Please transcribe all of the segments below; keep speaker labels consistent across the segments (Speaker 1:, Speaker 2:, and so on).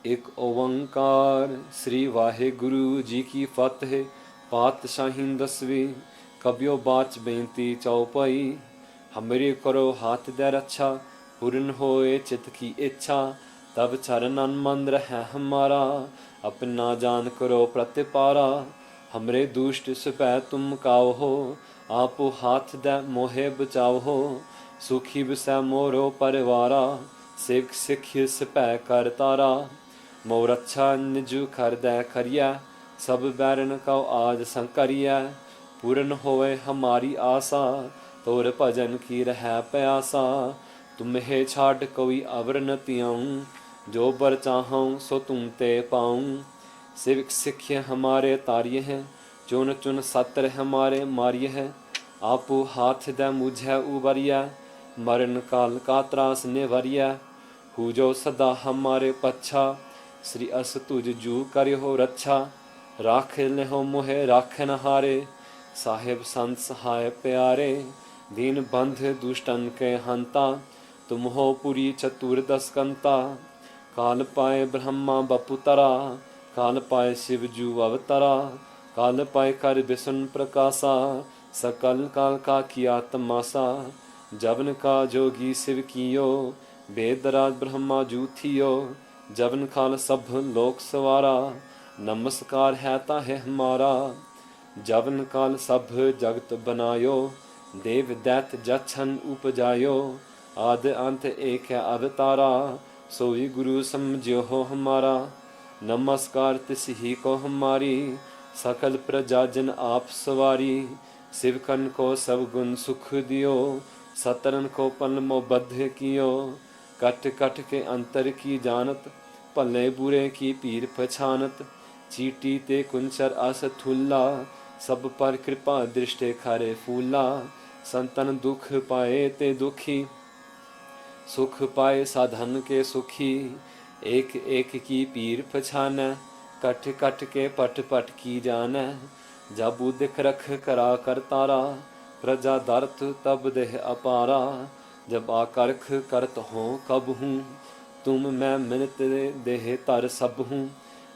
Speaker 1: एक ओंकार। श्री वाहेगुरु जी की फतेह। पातशाही दसवीं। कबियो बाच बेनती चौपाई। हमरे करो हाथ दे रक्षा, पूर्ण होए चित की इच्छा। तब चरणन मन रहे हमारा, अपना जान करो प्रतिपारा। हमरे दुष्ट सुपै तुम काओ हो, आपो हाथ दे मोहे बचाओ हो। सुखी बिसै मोरो परिवारा, सिख सिख सिपै कर तारा। मोर अच्छा निजु कर दै करिया, सब बैरन को आज संकरिया। पूर्ण होए हमारी आशा, तोर भजन की रह प्यासा। तुम्हें छाड़ कोई अवर न तियाऊं, जो बर चाहूं सो तुम ते पाऊं। सिख सिख हमारे तारिय हैं, चुन चुन सत्र हमारे मारिय है। आपू हाथ दे मुझे उबरिया, मरण काल का त्रास निवरिया। हु जो सदा हमारे पच्छा, श्री अस तुझ जू करियो रक्षा। राख लेहो मोहे राखन हारे, साहेब संत सहाय प्यारे। दीन बंध दुष्टन के हंता, तुम हो पुरी चतुर्दश कंता। काल पाए ब्रह्मा बपुतरा, काल पाए शिव जू अवतरा। काल पाए कर विष्णु प्रकाशा, सकल काल का किया तमाशा। जबन का जोगी शिव कियो, वेदराज ब्रह्मा जू थियो। जबन काल सब लोक सवारा, नमस्कार है ताहे हमारा। जबन काल सब जगत बनायो, देव दैत जछन उपजायो। आद अंत एक है अवतारा, सोई गुरु समझो हो हमारा। नमस्कार तिस ही को हमारी, सकल प्रजा जन आप सवारी। शिवकन को सब गुण सुख दियो, सतरन को पल मो बद्ध कियो। कट कट के अंतर की जानत, भले बुरे की पीर पछानत। चीटी ते कुंचर अस थुल्ला, सब पर कृपा दृष्टि खरे फूला। संतन दुख पाए ते दुखी, सुख पाए साधन के सुखी। एक एक की पीर पछानै, कट कट के पट पट की जानै। जब दिख रख करा कर तारा, प्रजा दर्थ तब देह अपारा। जब आकर्ख करत हो कब हूँ, तुम मैं मिनत देह तर सब हूँ।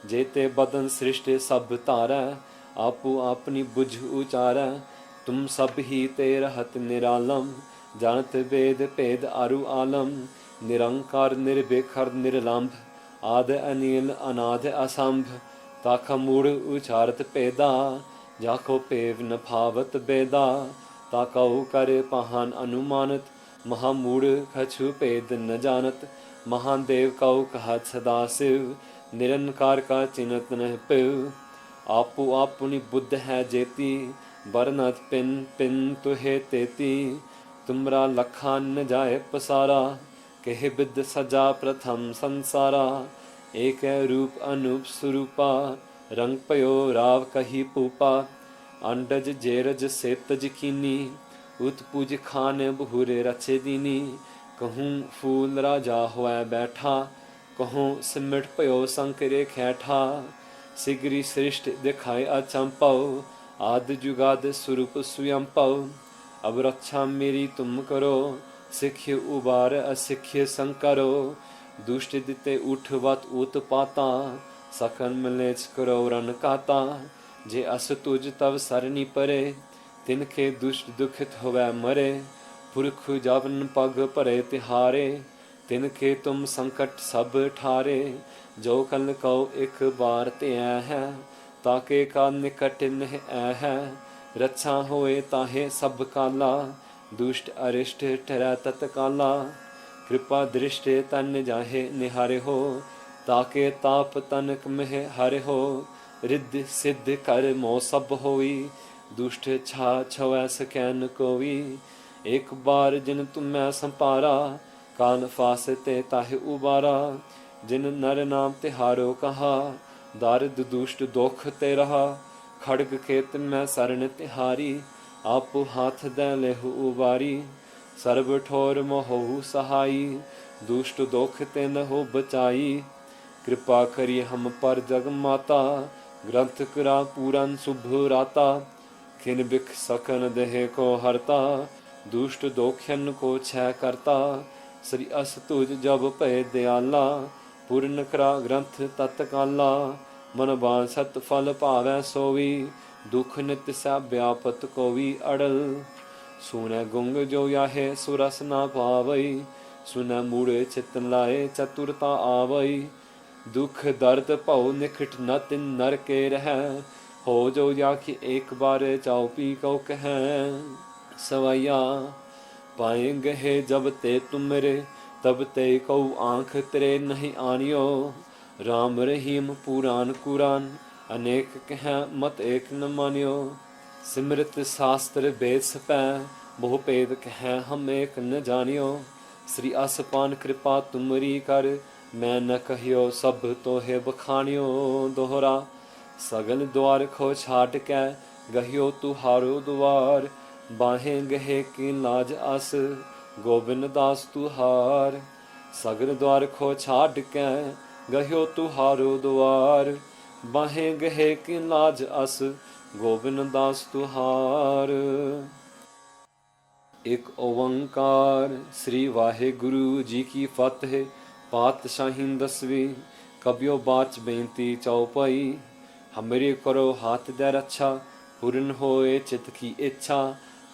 Speaker 1: जेते बदन सृष्टि सब तारै, आपू अपनी बुझ उचारै। तुम सब ही ते रहत निरालम, जानत वेद भेद अरु आलम। निरंकार निर्विकार निर्लंभ, आद अनिल अनाद असंभ। ताका मूढ़ उचारत पेदा, जाको पेव न भावत बेदा। ताका करे पहान अनुमानत, महामूढ़ कछु भेद न जानत। महादेव कौ कहत सदा शिव, निरंकार का चिन्हत न पिव। आपो अपनी बुद्ध है जेती, बरनत पिन पिन तुहे तेती। तुमरा लखा न जाए पसारा, कह बिद सजा प्रथम संसारा। एक रूप अनूप स्वरूपा, रंग पयो राव कही पूपा। अंडज जेरज सेतज कीनी, उत्पुज खान बहुरे रचे दीनी। कहूँ फूल राजा होए बैठा, कहूँ सिमट पयो संकरे खैठा। सिगरी सृष्टि दिखाए अचंपव, आद जुगाद स्वरूप स्वयं पव। अब रक्षा मेरी तुम करो, सिख्य उबार असिख्य संकरो। दुष्ट दिते उठवत उत्पाता, सकल मलेच करो रन काता। जे अस तुझ तब सरनी परे, तिनके दुष्ट दुखित होवै मरे। पुरख जबन पग परे तिहारे, तिनके तुम संकट सब ठारे। जो कल को एक बार ते है, ताके का निकट नह है। रक्षा होए ताहे सब काला, दुष्ट अरिष्ट ठहरै तत्काला। कृपा दृष्टि तन जाहे निहारे हो, ताके ताप तनक में हरे हो। रिद्धि सिद्ध कर मो सब होई, दुष्ट छा छवै सकैन कोई। एक बार जिन तुम्हें संपारा, कान फासते ताहे उबारा। जिन नर नाम तिहारो कहा, दारिद दुष्ट दुख ते रहा। खड़ग खेत में शरण तिहारी, आपो हाथ दे लेहु उबारी। सर्व ठोर मोहु सहाई, दुष्ट दुख ते न हो बचाई। कृपा करी हम पर जग माता, ग्रंथ करा पूरन शुभ राता। खिन बिख सकन देह को हरता, दुष्ट दोखन को छह करता। श्री अस तुझ जब पै दयाला, पूर्ण करा ग्रंथ तत्काला मन बांसत फल भावै सोवी दुख नित सा व्यापत कोवी अड़ल सुनै गुंग जो याहे सुरस ना पावई सुनै मूड़े चित लाए चतुरता आवई दुख दर्द भव निखट न तिन नर के रह हो जो याखी एक बार चाउ पी कौ कह सवैया पाए गहे जब ते तुम मेरे तब ते कऊ आँख तेरे नहीं आनियो राम रहीम पुराण कुरान अनेक कह मत एक न मानियो सिमृत शास्त्र वेद सपै बहु भेद कह हम एक न जानियो श्री असपान कृपा तुमरी कर मैं न कहियो सब तोहे बखानियो दोहरा सगल द्वार खो छाट कै गहियो तुहारो द्वार बाहें गहे की लाज अस गोबिंद दास तुहार सगर द्वार खो छाट कै गहियो तुहारो द्वार बाहें गहे की लाज अस गोबिंद दास तुहार। एक ओंकार श्री वाहेगुरु जी की फतेह पातशाही 10वीं कबियो बाच बेनती चौपाई हमरे करो हाथ दे रक्षा पूर्ण होए चित की इच्छा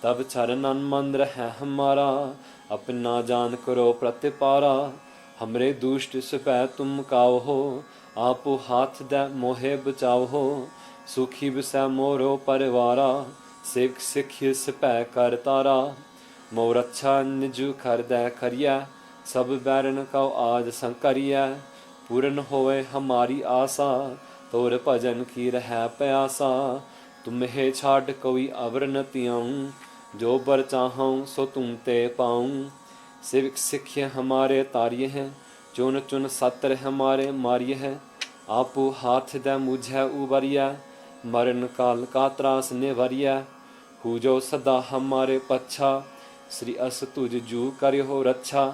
Speaker 1: तब चरणन मन रहे हमारा अपना जान करो प्रतिपारा हमरे दुष्ट सुपै तुम काओ हो आपो हाथ दे मोहे बचाओ हो सुखी बिसै मोरो परिवारा सिख सिखी सुपै कर तारा मोर अच्छा निजु कर दे करिया सब बैरन कौ आज संकरिया पूर्ण होए हमारी आशा तोर भजन की रह प्यासा तुम्हें छाड़ कोई अवर न तियाऊं जो बर चाहूँ सो तुम ते पाऊँ सिविक सिख हमारे तारिय हैं चुन चुन सत्र हमारे मारिय है आपो हाथ दे मुझे उबरिया मरण काल का त्रास निवरिया हु जो सदा हमारे पच्छा श्री अस तुझ जू करियो रक्षा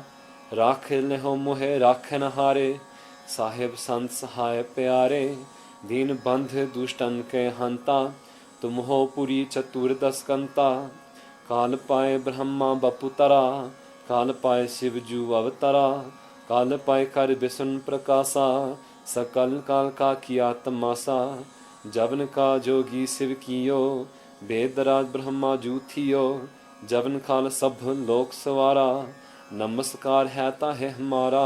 Speaker 1: राख लेहो मोहे राखन हारे साहिब संत सहाय प्यारे दीन बंध दुष्टन के हंता तुम हो पुरी चतुर्दश कंता काल पाए ब्रह्मा बपुतरा काल पाए शिवजू अवतरा काल पाए कर विष्णु प्रकाशा सकल काल का किया तमाशा जबन का जोगी शिव कियो वेदराज ब्रह्मा जू थियो जबन काल सब लोक सवारा नमस्कार है ताहे हमारा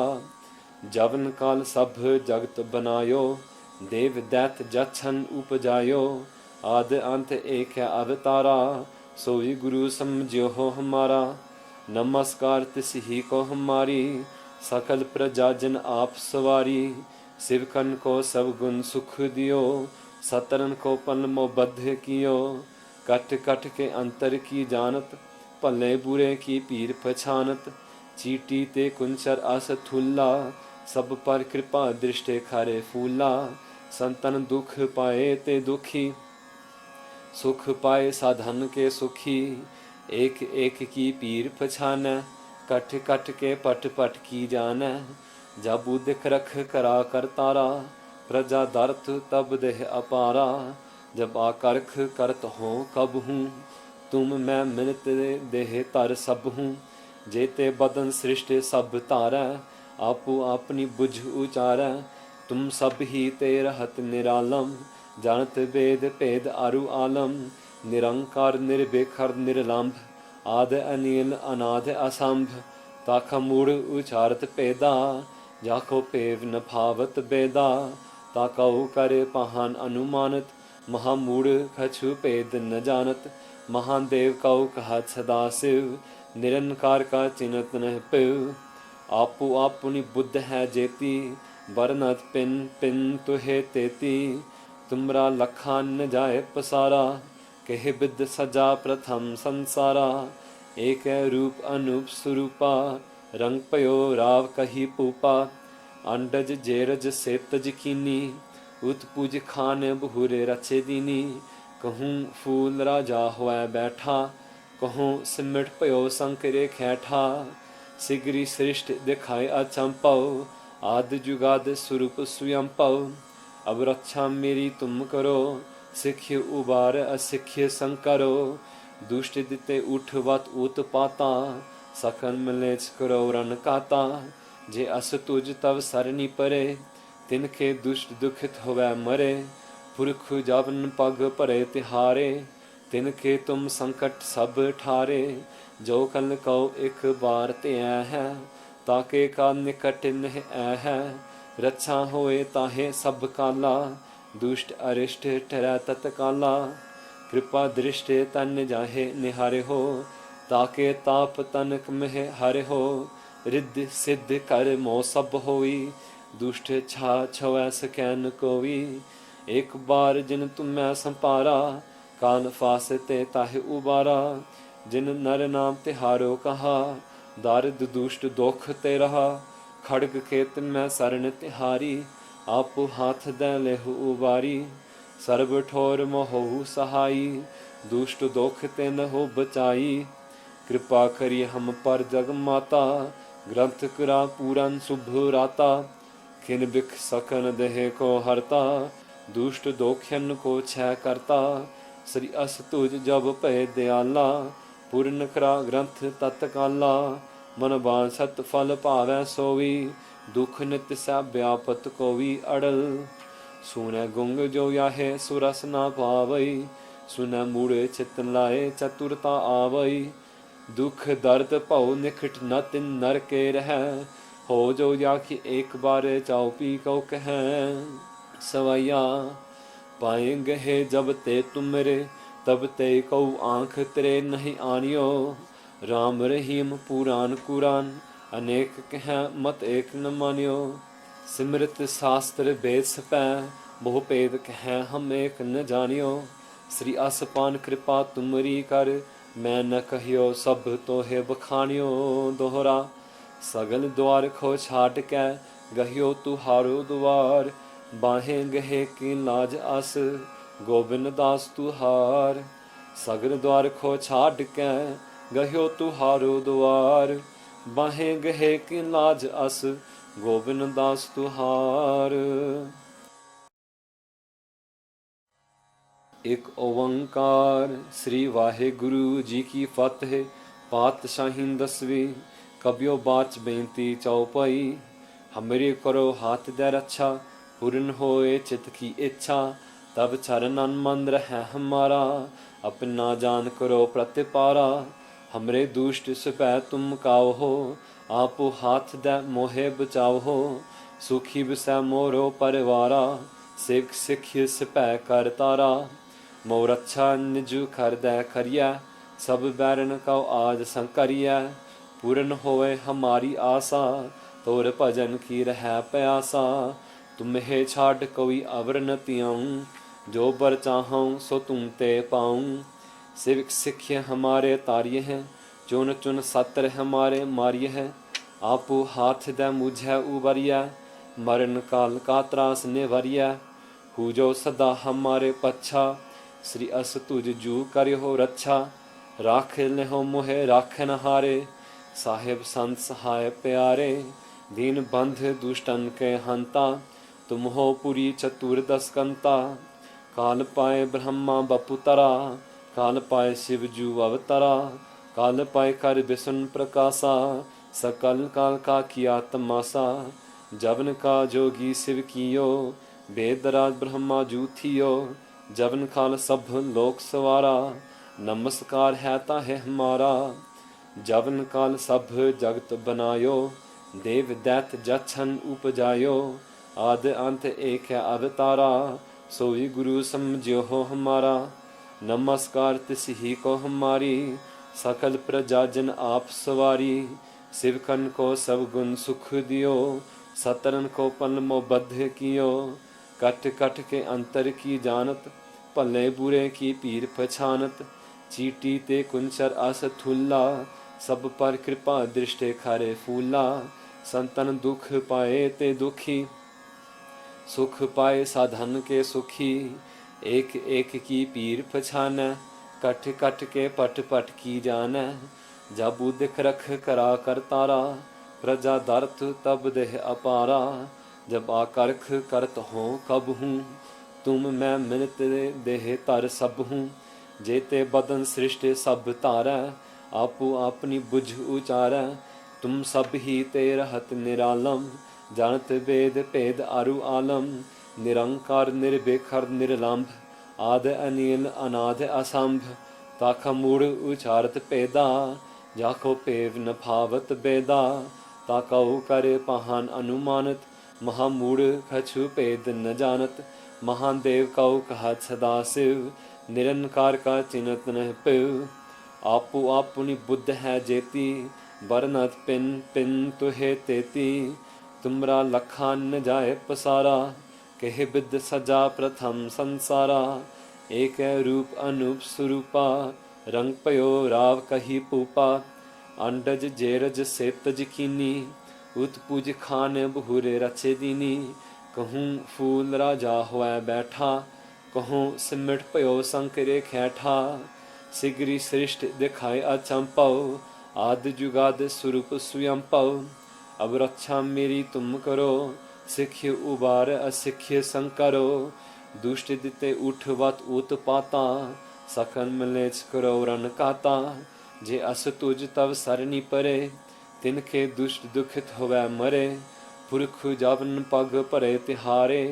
Speaker 1: जबन काल सब जगत बनायो देव दैत जछन उपजायो आद अंत एक है अवतारा सोई गुरु समझो हो हमारा नमस्कार तिस ही को हमारी सकल प्रजा जन आप सवारी शिवकन को सब गुण सुख दियो सतरन को पलमो बद्ध कियो कट कट के अंतर की जानत भले बुरे की पीर पछानत चीटी ते कुंचर अस थुल्ला सब पर कृपा दृष्टि खारे फूला संतन दुख पाए ते दुखी सुख पाए साधन के सुखी एक एक की पीर पछान कट कट के पट पट की जान जब दिख रख करा कर तारा प्रजा दर्थ तब देह अपारा जब आकर्ख करत हो कब हूँ तुम मैं मिलत देह तर सब हूँ जेते बदन सृष्टि सब तारै आपो अपनी बुझ उचारै तुम सब ही ते रहत निरालम जानत वेद भेद अरु आलम निरंकार निर्बेखर निर्लंभ आद अनिल अनाद असंभ ताखा मूड़ उचारत पेदा जाको पेव न भावत बेदा ताकऊ करे पहान अनुमानत महामूढ़ खछु भेद न जानत महादेव कऊ कहत सदा शिव निरंकार का चिन्हत न पिव आपो अपनी बुद्ध है जेती बरनत पिन पिन तुहे तेती तुमरा लखा न जाए पसारा कह बिद सजा प्रथम संसारा एक रूप अनूप स्वरूपा रंग पयो राव कही पूपा अंडज जेरज से तज कीनी उत्पुज खान बहुरे रचे दीनी कहूँ फूल राजा हुआ बैठा कहूँ सिमट पयो संकरे खैठा सिगरी सृष्ट दिखाए अचंपव आद जुगाद स्वरूप स्वयं पव अब रक्षा मेरी तुम करो सिख्य उबार असिख्य संकरो दुष्ट दिते उठवत उत्पाता सकल मिलेच करो रन काता जे अस तुझ तब सरनी परे, तिनके दुष्ट दुखित होवै मरे। पुरख जबन पग भरे तिहारे, तिनके तुम संकट सब ठारे। जो कल कहो एक बार ते है, ताके का निकट नह है। रक्षा होए ताहे सब काला, दुष्ट अरिष्ट ठहरै तत्काला। कृपा दृष्टि तन जाहे निहारे हो, ताके ताप तनक में हरे हो। रिद्धि सिद्ध कर मोह सब होई, दुष्ट छा छवै सकैन कोई। एक बार जिन तुम्हें संपारा, काल फासते ताहे उबारा। जिन नर नाम तिहारो कहा, दारिद दुष्ट दोख ते रहा। खड़ग खेत में शरण तिहारी, आपो हाथ दे लेहु उबारी। सर्ब ठोर मोहु सहाई, दुष्ट दोख तिन हो बचाई। कृपा करी हम पर जग माता, ग्रंथ करा पूरन शुभ राता। खिन बिख सकन देह को हरता, दुष्ट दोखन को छय करता। श्री अस तुझ जब भय दयाला, पूर्ण करा ग्रंथ तत्काला। मन बांसत फल पावै सोई, दुख नित सा व्यापत कोई अड़ल। सुनै गुंग जो याहे सुरस ना पावई, सुनै मूढ़े चित लाए चतुरता आवई। दुख दर्द भव निकट न तिन नर के रह, हो जो याखी एक बार चाउ पी कौ कह। सवैया पाए गहे जब ते तुमरे, तब ते कौ आँख तेरे नहीं आनियो। राम रहीम पुराण कुरान, अनेक कह मत एक न मानियो। सिमरत शास्त्र वेद सपै, बहु भेद कह हम एक न जानियो। श्री असपान कृपा तुमरी कर, मैं न कहियो सब तोहे बखानियो। दोहरा सगल द्वार खो छाट कै, गहियो तुहारो द्वार। बाहें गहे की लाज अस, गोबिंद दास तुहार। सगल द्वार खो छाट कै, गहियो तुहारो द्वार। बाहें गहे की लाज अस, गोबिंद दास तुहार। एक ओंकार श्री वाहेगुरु जी की फतेह। पातशाही 10वीं। कबियो बाच बेनती चौपाई। हमरे करो हाथ दे रक्षा, पूर्ण होए चित की इच्छा। तब चरणन मन रहे हमारा, अपना जान करो प्रतिपारा। हमरे दुष्ट सुपै तुम काओ हो, आपो हाथ दे मोहे बचाओ हो। सुखी बिसै मोरो परिवारा, सिख सिख सिपै कर तारा। मोर अच्छा निज खर दै खरिया, सब बैरन कौ आज संकरिया। पूर्ण होए हमारी आशा, तोर भजन की रह प्यासा। तुम्हें छाड़ कोई अवर न तियाऊं, जो बर चाहूं सो तुम ते पाऊं। सिविक सिख हमारे तारिय हैं, चुन चुन सत्र हमारे मारिय है। आपो हाथ दे मुझे उबरिया, मरण काल का त्रास निवरिया। हु जो सदा हमारे पच्छा, श्री अस तुझ जू करियो रक्षा। राख लेहो मोहे राखन हारे, साहेब संत सहाय प्यारे। दीन बंध दुष्टन के हंता, तुम हो पुरी चतुर्दश कंता। काल पाए ब्रह्मा बपुतरा, काल पाए शिव जू अवतरा। काल पाए कर विष्णु प्रकाशा, सकल काल का किया तमाशा। जबन का जोगी शिव कियो, वेदराज ब्रह्मा जू थियो। जबन काल सब लोक सवारा, नमस्कार है ताहे हमारा। जबन काल सब जगत बनायो, देव दैत जछन उपजायो। आद अंत एक है अवतारा, सोई गुरु समझो हो हमारा। नमस्कार तिस ही को हमारी, सकल प्रजा जन आप सवारी। शिवकन को सब गुण सुख दियो, सतरन को पल मोबद्ध कियो। कट कट के अंतर की जानत, भले बुरे की पीर पछानत। चीटी ते कुंचर अस थुल्ला, सब पर कृपा दृष्टि खरे फूला। संतन दुख पाए ते दुखी, सुख पाए साधन के सुखी। एक एक की पीर पछानै, कट कट के पट पट की जानै। जब उदिख रख करा कर तारा, प्रजा दर्थ तब देह अपारा। जब आकर्ख करत हो कब हूँ, तुम मैं मिलत देह तर सब हूँ। जेते बदन सृष्टि सब तारै, आपो अपनी बुझ उचारै। तुम सब ही ते रहत निरालम, जानत वेद भेद आरु आलम। निरंकार निर्विकार निर्लंभ, आद अनिल अनाद असंभ। ताखा मूढ़ उचारत पेदा, जाको पेव न भावत बेदा। ताकऊ करे पहान अनुमानत, महामूढ़ कछु भेद न जानत। महादेव कऊ कहत सदा शिव, निरंकार का चिन्हत न पिव। आपो आपुनि बुद्ध है जेती, बरनत पिन पिन तुहे तेती। तुमरा लखा न जाए पसारा, कहे बिद सजा प्रथम संसारा। एक रूप अनूप स्वरूपा, रंग पयो राव कही पूपा। अंडज जेरज सेतज कीनी, उत्पुज खान बहुरे रचे दीनी। कहूँ फूल राजा होए बैठा, कहूँ सिमट पयो संकरे खैठा। सिगरी सृष्ट दिखाए अचंपव, आदि जुगाद स्वरूप स्वयं पव। अब रक्षा मेरी तुम करो, सिख्य उबार असिख्य संकरो। दुष्ट दिते उठवत उत्पाता, सकल मलेच करो रन काता। जे अस तुझ तब सरनी परे, तिनके दुष्ट दुखित होवै मरे। पुरख जवन पग परे तिहारे,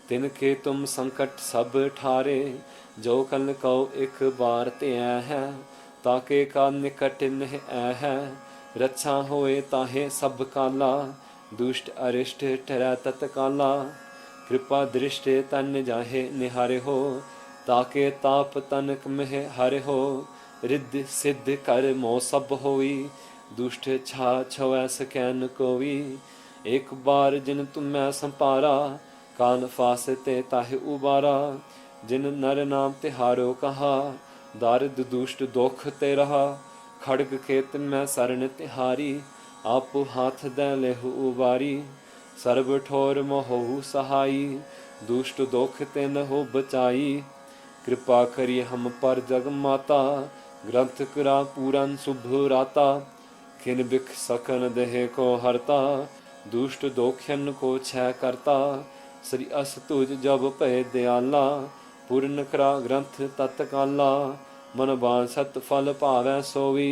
Speaker 1: तिनके तुम संकट सब ठारे। जो कल कौ एक बार ते है, ताके का निकट नह है। रक्षा होए ताहे सब काला, दुष्ट अरिष्ट ठहरै तत्काला। कृपा दृष्टि तन जाहे निहारे हो, ताके ताप तनक में हरे हो। रिद्धि सिद्ध कर मोह सब होई, दुष्ट छा छवै सकैन कोई। एक बार जिन तुम्हें संपारा, कान फासते ताहे उबारा। जिन नर नाम तिहारो कहा, दारिद दुष्ट दुख ते रहा। खड़ग खेत में शरण तिहारी, आपो हाथ दे लेहु उबारी। सर्व ठोर मोहु सहाई, दुष्ट दुख ते न हो बचाई। कृपा करिए हम पर जग माता, ग्रंथ करा पूरन शुभ राता। खिन बिख सकन देह को हरता, दुष्ट दोखन को छह करता। श्री अस तुझ जब भय दयाला, पूर्ण करा ग्रंथ तत्काला। मन बांसत फल पावै सोई,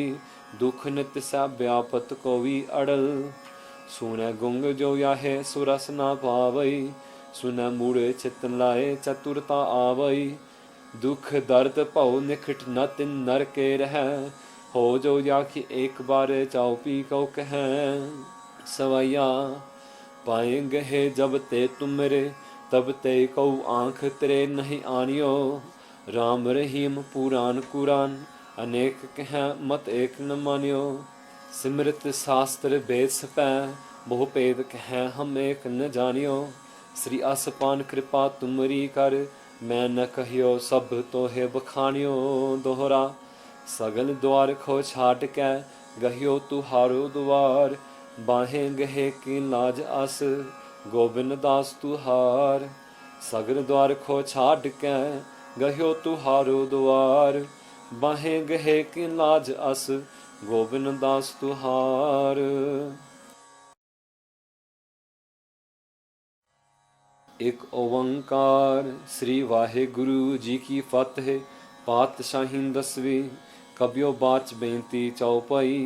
Speaker 1: दुख नित सै व्यापत कोई अड़ल। सुनै गुंग जो याहे सुरस ना पावई, सुनै मूढ़ चित लाए चतुरता आवई। दुख दर्द भव निखट न तिन नर के रह, हो जो याखी एक बार चाउ पी कौ कह। सवैया पाएंगे है जब ते तुमरे, तब ते कौ आँख तेरे नहीं आनियो। राम रहीम पुराण कुरान, अनेक कह मत एक न मानियो। सिमृत शास्त्र वेद सपै, बहु भेद कह हम एक न जानियो। श्री असपान कृपा तुमरी कर, मैं न कहियो सब तोहे बखानियो। दोहरा सगल द्वार खो छाट कै, गहियो तुहारो द्वार। बाहें गहे की लाज अस, गोबिंद दास तुहार। सगल द्वार खो छाट कै, गहियो तुहारो द्वार। बाहें गहे की लाज अस, गोबिंद दास तुहार। एक ओंकार श्री वाहेगुरु जी की फतेह। पातशाही दसवीं, कबियो बाच बेनती चौपाई।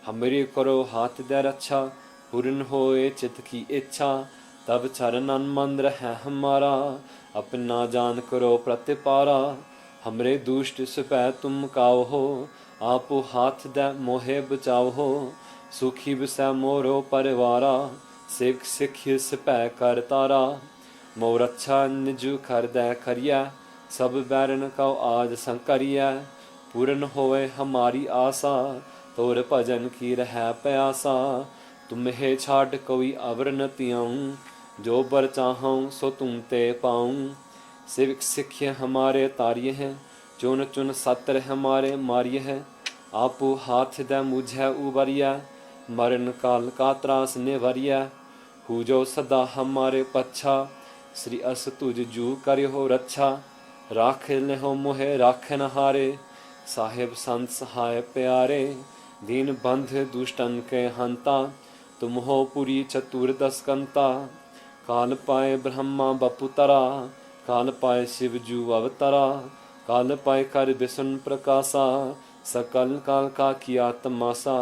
Speaker 1: हमरे करो हाथ दे रक्षा, पूर्ण होए चित की इच्छा। तब चरणन मन रहे हमारा, अपना जान करो प्रतिपारा। हमरे दुष्ट सुपै तुम काओ हो, आपो हाथ दे मोहे बचाओ हो। सुखी बिसै मोरो परिवारा, सिख सिख्य सिपै कर तारा। मोर अच्छा निजु कर दे करिया, सब बैरन कौ आज संकरिया। पूर्ण होए हमारी आशा, तोर भजन की रह प्यासा। तुम्हें छाड़ कोई अवर न तियाऊँ, जो बर चाहूँ सो तुम ते पाऊँ। सिख सिख्य हमारे तारिय हैं, चुन चुन सत्र हमारे मारिय है। आपो हाथ दे मुझे उबरिया, मरण काल का त्रास निवरिया। हु जो सदा हमारे पच्छा, श्री अस तुझ जू करियो रक्षा। राख लेहो मोहे राखन हारे, साहेब संत सहाय प्यारे। दीन बंध दुष्टन के हंता, तुम हो पुरी चतुर्दश कंता। काल पाए ब्रह्मा बपुतरा, काल पाए शिव जू अवतरा। काल पाए कर विष्णु प्रकाशा, सकल काल का किया तमाशा।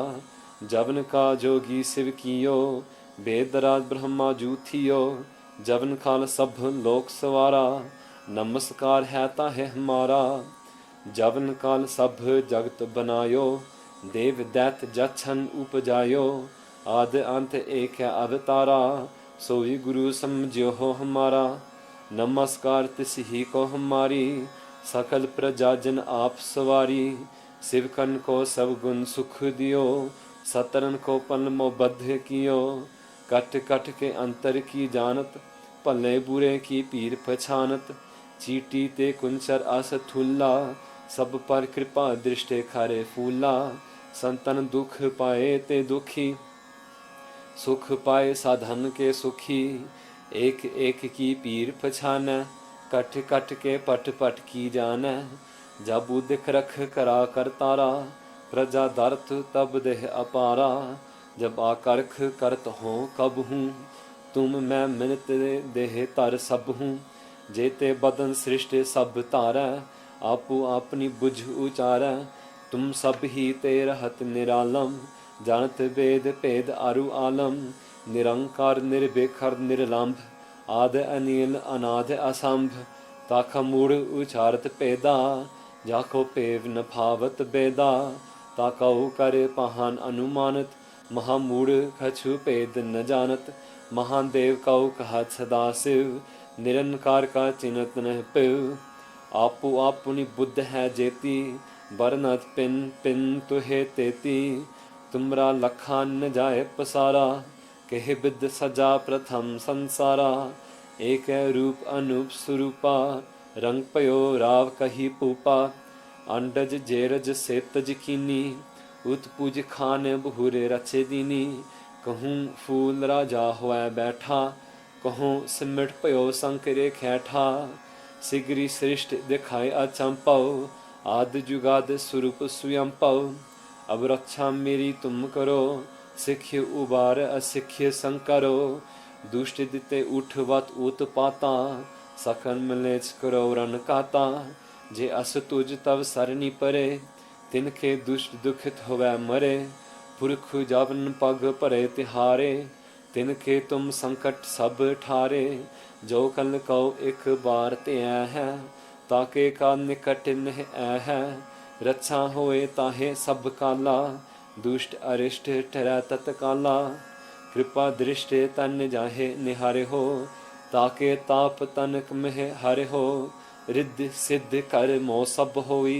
Speaker 1: जवन का जोगी शिव कियो, वेदराज ब्रह्मा जूथियो। जवन काल सब लोक सवारा, नमस्कार है ताहे हमारा। जवन काल सब जगत बनायो, देव दैत जछन उपजायो। आद अंत एक है अवतारा, सोई गुरु समझो हो हमारा। नमस्कार तिस ही को हमारी, सकल प्रजा जन आप सवारी। शिवकन को सब गुण सुख दियो, सतरन को पलमो बद्ध कियो। कट कट के अंतर की जानत, भले बुरे की पीर पछानत। चीटी ते कुंचर अस थुल्ला, सब पर कृपा दृष्टि खारे फूला। संतन दुख पाए ते दुखी, सुख पाए साधन के सुखी। एक एक की पीर पछानै, कट कट के पट पट की जानै। जब उदिक रख करा कर तारा, प्रजा दर्त तब देह अपारा। जब आकर्ख करत हो कब हूँ, तुम मैं मिनत देह तर सब हूँ। जेते बदन सृष्टि सब तारै, आपू अपनी बुझ उचारै। तुम सब ही ते रहत निरालम, जानत वेद भेद अरु आलम। निरंकार निर्विकार निर्लंभ, आद अनिल अनाद असंभ। ताखा मूढ़ उचारत पेदा, जाको पेव न भावत बेदा। ताकऊ कर पहान अनुमानत, महामूढ़ कछु भेद न जानत। महादेव कऊ कहत सदा शिव, निरंकार का चिन्हत न पिव। आपू अपनी बुद्ध है जेती, बरनत पिन पिन तुहे तेती। तुमरा लखा न जाए पसारा, कहे बिद सजा प्रथम संसारा। एक रूप अनूप स्वरूपा, रंग पयो राव कही पूपा। अंडज जेरज सेतज कीनी, उत्पुज खान बहुरे रचे दीनी। कहूँ फूल राजा होए बैठा, कहूँ सिमट पयो संकरे खैठा। सिगरी सृष्ट दिखाए अचंपव, आद जुगाद स्वरूप स्वयं पव। अब रक्षा मेरी तुम करो, सिख्य उबार असिख्य संकरो। दुष्ट दिते उठवत उत्पाता, सकन मलेच करो रन काता। जे अस तुझ तब सरनी परे, तिनके दुष्ट दुखित होवै मरे। पुरख जबन पग परे तिहारे, तिनके तुम संकट सब ठारे। जो कल कौ एक बार ते है, ताके का निकट नह है। रक्षा होए ताहे सब काला, दुष्ट अरिष्ट ठहरै तत्काला। कृपा दृष्टि तन जाहे निहारे हो, ताके ताप तनक में हरे हो। रिद्धि सिद्ध कर मोह सब होई,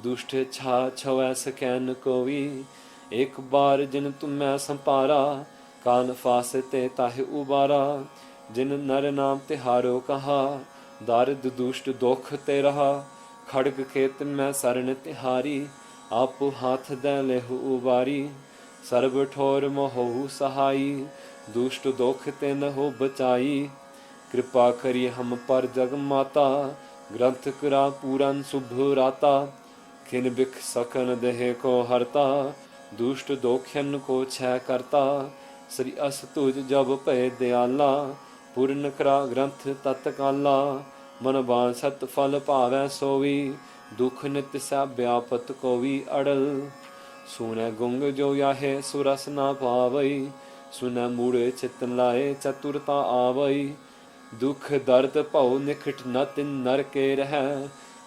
Speaker 1: दुष्ट छा छवै सकैन कोई। एक बार जिन तुम्हें संपारा, कान फासते ताहे उबारा। जिन नर नाम तिहारो कहा, दारिद दुष्ट दोख ते रहा। खड़ग खेत में शरण तिहारी, आपु हाथ दे लेहु उबारी। सर्व ठोर मोहु सहाई, दुष्ट दोख ते न हो बचाई। कृपा करी हम पर जग माता, ग्रंथ करा पूरन शुभ राता। खिन बिख सकन देह को हरता, दुष्ट दोखन को छय करता। श्री अस तुझ जब पय दयाला, पूर्ण करा ग्रंथ तत्काला। मन बांसत फल पावै सोई, दुख नित सा व्यापत कोई अड़ल। सुनै गुंग जो याहे सुरस ना पावई, सुनै मूढ़ चित लाए चतुरता आवई। दुख दर्द भव निखट न तिन नर के रह,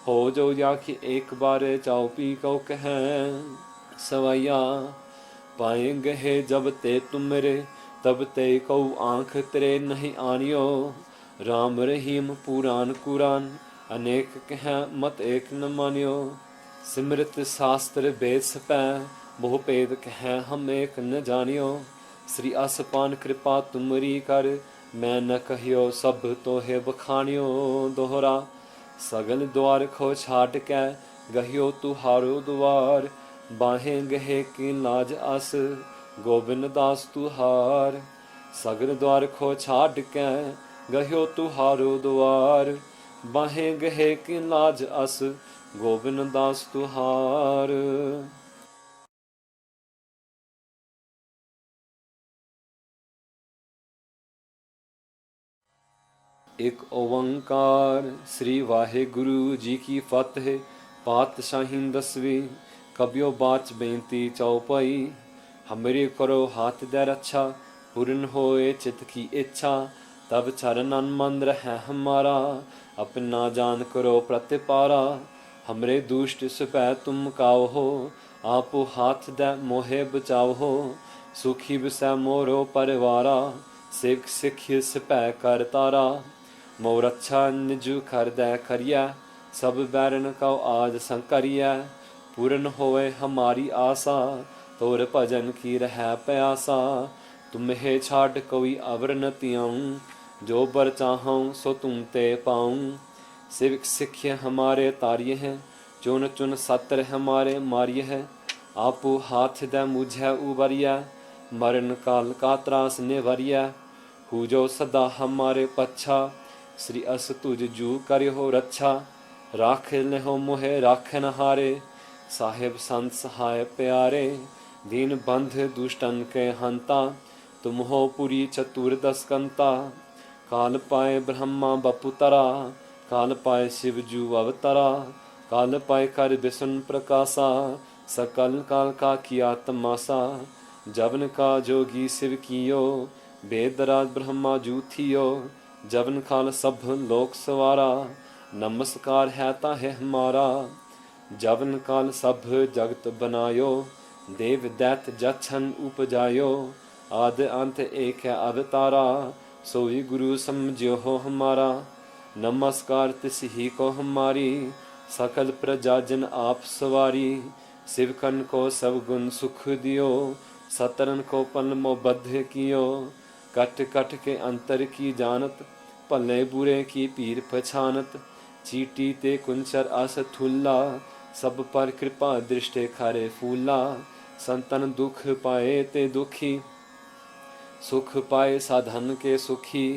Speaker 1: हो जो याखी एक बार चाउ पी कौ कह। सवैया पाए गहे जब ते तुमरे, तब ते कौ आँख तेरे नहीं आनियो। राम रहीम पुराण कुरान, अनेक कह मत एक न मानियो। सिमृत शास्त्र वेद सपै, मोह भेद कह हम एक न जानियो। श्री असपान कृपा तुमरी कर, मैं न कहियो सब तोहे बखानियो। दोहरा सगल द्वार खो छाट कै, गहियो तुहारो द्वार। बाहें गहे की लाज अस, गोबिंद दास तुहार। सगल द्वार खो छाट कै, गहियो तुहारो द्वार। बाहें गहे की लाज अस, गोबिंद दास तुहार। एक ओंकार श्री वाहेगुरु जी की फतेह। पातशाही दसवीं, कबियो बाच बेनती चौपाई। हमरे करो हाथ दे रक्षा, पूर्ण होए चित्त की इच्छा, तब चरणन मन रहे हमारा, अपना जान करो प्रतिपारा। हमरे दुष्ट सुपै तुम काओ हो, आपो हाथ दे मोहे बचाओ हो, सुखी बिसै मोरो परिवारा, सिख सिख सिपै कर तारा। मोर अच्छा निजु कर दे करिया, सब बैरन कौ आज संकरिया, पूर्ण होए हमारी आशा, तोर भजन की रह प्यासा। तुम्हें छाड़ कोई अवर न तियाऊं, जो बर चाहूं सो तुम ते पाऊं। सिख सिख हमारे तारिय है, चुन चुन सत्र हमारे मारिय है, आपो हाथ दे मुझे उबरिया, मरण काल का त्रास निवरिया। हु जो सदा हमारे पच्छा, श्री अस तुझ जू करियो रक्षा। राख लेहो मोहे राखन हारे, साहेब संत सहाय प्यारे। दीन बंध दुष्टन के हंता, तुम हो पुरी चतुर्दश कंता। काल पाए ब्रह्मा बपुतरा, काल पाए शिव जू अवतरा। काल पाए कर विष्णु प्रकाशा, सकल काल का किया तमाशा। जवन का जोगी शिव कियो, वेदराज ब्रह्मा जू थियो। जवन काल सब लोक सवारा, नमस्कार है ताहे हमारा। जवन काल सब जगत बनायो, देव दैत जछन उपजायो। आद अंत एक है अवतारा, सोई गुरु समझो हो हमारा। नमस्कार तिस ही को हमारी, सकल प्रजा जन आप सवारी। शिवकन को सब गुण सुख दियो, सतरन को पल मो बद्ध कियो। कट कट के अंतर की जानत, भले बुरे की पीर पछानत। चीटी ते कुंचर आस थुल्ला, सब पर कृपा दृष्टि खारे फूला। संतन दुख पाए ते दुखी, सुख पाए साधन के सुखी।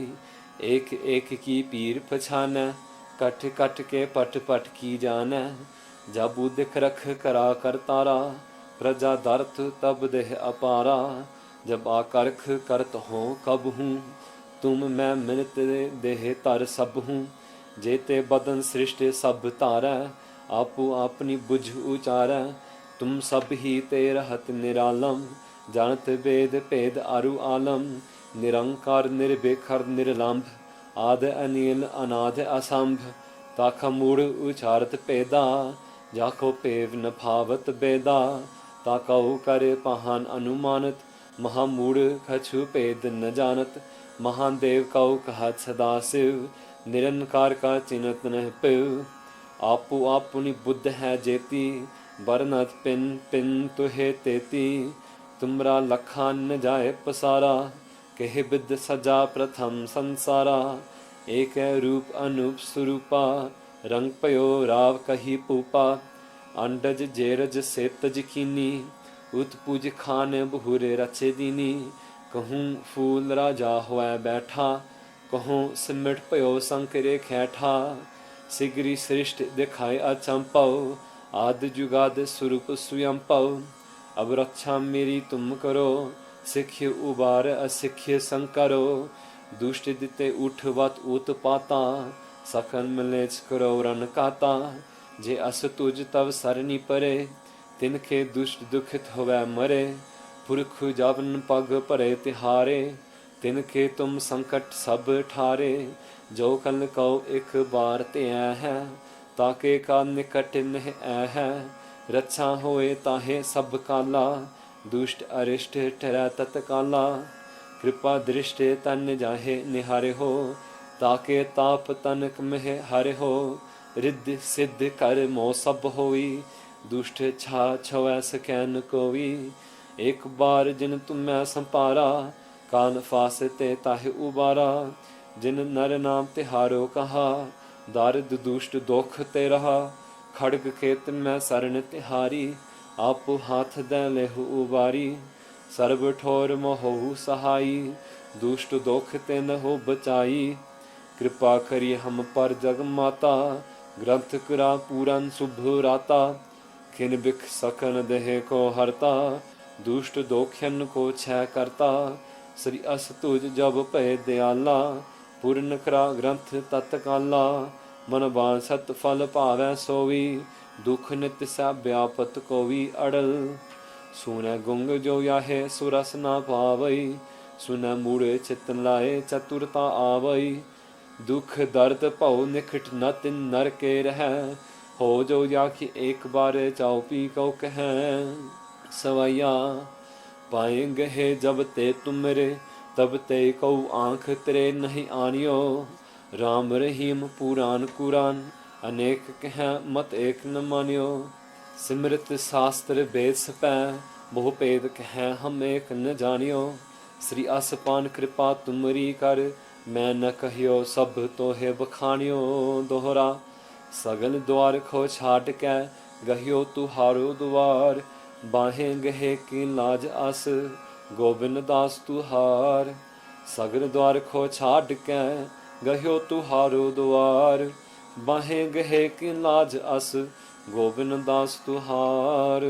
Speaker 1: एक एक की पीर पछानै, कट कट के पट पट की जानै। जब उदिक रख करा कर तारा, प्रजा दर्त तब देह अपारा। जब आकर्ख करत हो कब हूँ, तुम मैं मिलत देह तर सब हूँ। जेते बदन सृष्टि सब तारै, आपो अपनी बुझ उचारै। तुम सब ही ते रहत निरालम, जानत वेद भेद अरु आलम। निरंकार निर्विकार निर्लंभ, आद अनिल अनाद असंभ। ताखा मूढ़ उचारत पेदा, जाको पेव न भावत बेदा। ताकऊ करे पहान अनुमानत, महामूढ़ कछु भेद न जानत। महादेव कऊ कहत सदा शिव, निरंकार का चिन्हत न पिव। आपो अपनी बुद्ध है जेती, बरनत पिन पिन तुहे तेती। तुमरा लखा न जाए पसारा, कहे बिद सजा प्रथम संसारा। एक रूप अनूप स्वरूपा, रंग पयो राव कही पूपा। अंडज जेरज से तज कीनी, उत्पुज खान बहुरे रचे दीनी। कहूँ फूल राजा हुआ बैठा, कहूँ सिमट पयो संकरे खैठा। सिगरी सृष्ट दिखाए अचंपव, आदि जुगाद स्वरूप स्वयं पव। अब रक्षा मेरी तुम करो, सिख्य उबार असिख्य संकरो। दुष्ट दिते उठवत उत्पाता, सकल मिलेच करो रन काता। जे अस तुझ तब सरनी परे, तिनके दुष्ट दुखित होवै मरे। पुरख जबन पग परे तिहारे, तिनके तुम संकट सब ठारे। जो कल को एक बार ते है, ताके का निकट नह है। रक्षा होए ताहे सब काला, दुष्ट अरिष्ट ठहरै तत्काला। कृपा दृष्टि तन जाहे निहारे हो, ताके ताप तनक में हरे हो। रिद्धि सिद्ध कर मो सब होई, दुष्ट छा छवै सकैन कोई। एक बार जिन तुम्हें संपारा, कान फासते ताहे उबारा। जिन नर नाम तिहारो कहा, दारिद दुष्ट दोख ते रहा। खड़ग खेत में शरण तिहारी, आप हाथ दे लेहु उबारी। सर्व ठोर मोहु सहाई, दुष्ट दोख ते न हो बचाई। कृपा करी हम पर जग माता, ग्रंथ करा पूरन शुभ राता। खिन बिख सकन देह को हरता, दुष्ट दोखन को छय करता। श्री अस तुझ जब पै दयाला, पूर्ण करा ग्रंथ तत्काला। मन बांसत फल पावै सोई, दुख नित सा व्यापत कोई अड़ल। सुनै गुंग जो याहे सुरस ना पावई, सुनै मूढ़ चितन लाए चतुरता आवई। दुख दर्द भव निखट न तिन नर के रहै, हो जो याखी एक बार चाओ पी कौ कहै। सवैया पाए गहे जब ते तुमरे, तब ते कौ आँख तेरे नहीं आनियो। राम रहीम पुराण कुरान, अनेक कह मत एक न मानियो। सिमरत शास्त्र वेद सपै, मोह भेद कह हम एक न जानियो। श्री असपान कृपा तुमरी कर, मैं न कहियो सब तोहे बखानियो। दोहरा सगल द्वार खो छाट कै, गहियो तुहारो द्वार। बाहें गहे की लाज अस, गोबिंद दास तुहार। सगल द्वार खो छाट कै, गहियो तुहारो द्वार। बाहें गहे की लाज अस, गोबिंद दास तुहार।